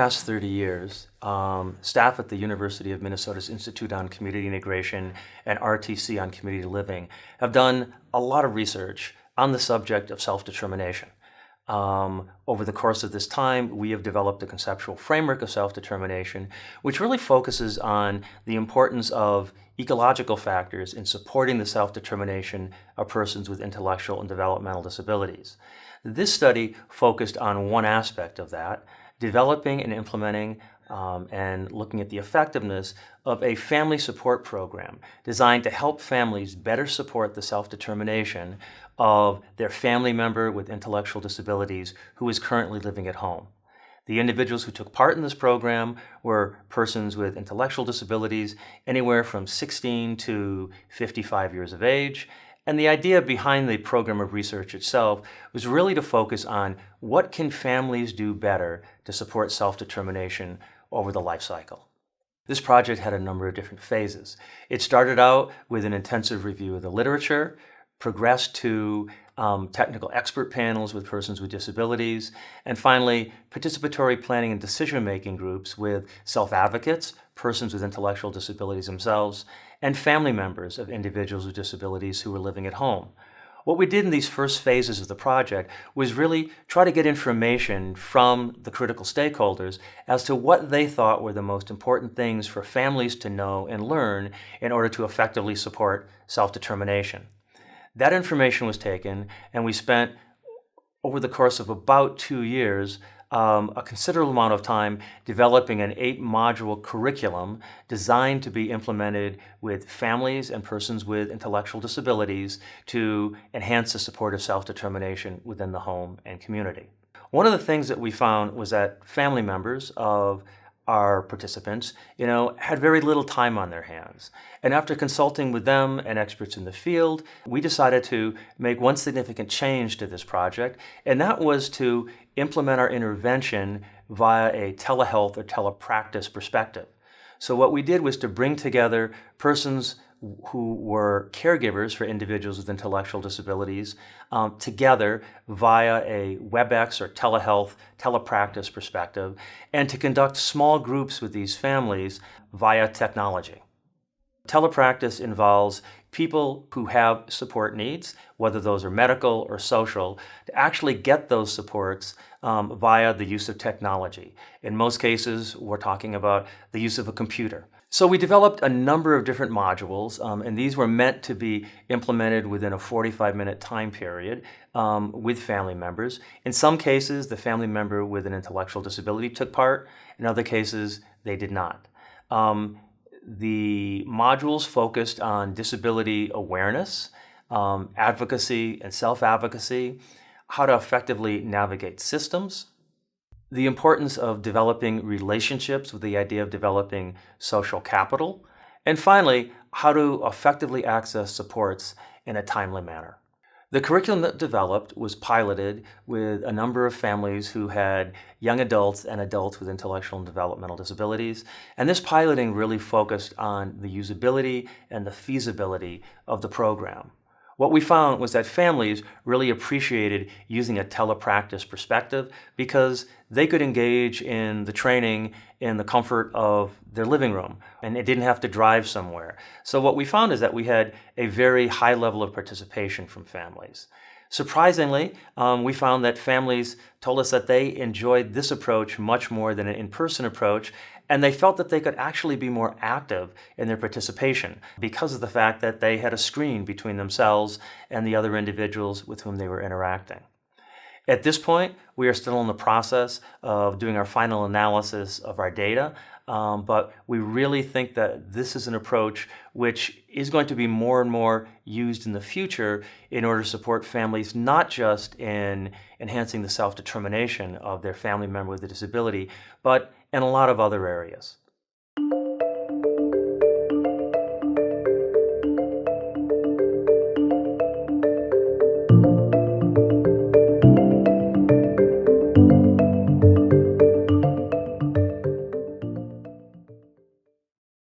last 30 years, staff at the University of Minnesota's Institute on Community Integration and RTC on Community Living have done a lot of research on the subject of self-determination. Over the course of this time, we have developed a conceptual framework of self-determination, which really focuses on the importance of ecological factors in supporting the self-determination of persons with intellectual and developmental disabilities. This study focused on one aspect of that, developing and implementing and looking at the effectiveness of a family support program designed to help families better support the self-determination of their family member with intellectual disabilities who is currently living at home. The individuals who took part in this program were persons with intellectual disabilities anywhere from 16 to 55 years of age. And the idea behind the program of research itself was really to focus on what can families do better to support self-determination over the life cycle. This project had a number of different phases. It started out with an intensive review of the literature, progressed to technical expert panels with persons with disabilities, and finally, participatory planning and decision-making groups with self-advocates, persons with intellectual disabilities themselves, and family members of individuals with disabilities who were living at home. What we did in these first phases of the project was really try to get information from the critical stakeholders as to what they thought were the most important things for families to know and learn in order to effectively support self-determination. That information was taken, and we spent, over the course of about 2 years, a considerable amount of time developing an 8-module curriculum designed to be implemented with families and persons with intellectual disabilities to enhance the support of self-determination within the home and community. One of the things that we found was that family members of our participants, had very little time on their hands. And after consulting with them and experts in the field, we decided to make one significant change to this project, and that was to implement our intervention via a telehealth or telepractice perspective. So what we did was to bring together persons who were caregivers for individuals with intellectual disabilities together via a WebEx or telehealth, telepractice perspective, and to conduct small groups with these families via technology. Telepractice involves people who have support needs, whether those are medical or social, to actually get those supports via the use of technology. In most cases, we're talking about the use of a computer. So we developed a number of different modules, and these were meant to be implemented within a 45-minute time period with family members. In some cases, the family member with an intellectual disability took part. In other cases, they did not. The modules focused on disability awareness, advocacy and self-advocacy, how to effectively navigate systems, the importance of developing relationships with the idea of developing social capital, and finally, how to effectively access supports in a timely manner. The curriculum that developed was piloted with a number of families who had young adults and adults with intellectual and developmental disabilities, and this piloting really focused on the usability and the feasibility of the program. What we found was that families really appreciated using a telepractice perspective because they could engage in the training in the comfort of their living room, and they didn't have to drive somewhere. So what we found is that we had a very high level of participation from families. Surprisingly, we found that families told us that they enjoyed this approach much more than an in-person approach, and they felt that they could actually be more active in their participation because of the fact that they had a screen between themselves and the other individuals with whom they were interacting. At this point, we are still in the process of doing our final analysis of our data, but we really think that this is an approach which is going to be more and more used in the future in order to support families not just in enhancing the self-determination of their family member with a disability, but in a lot of other areas.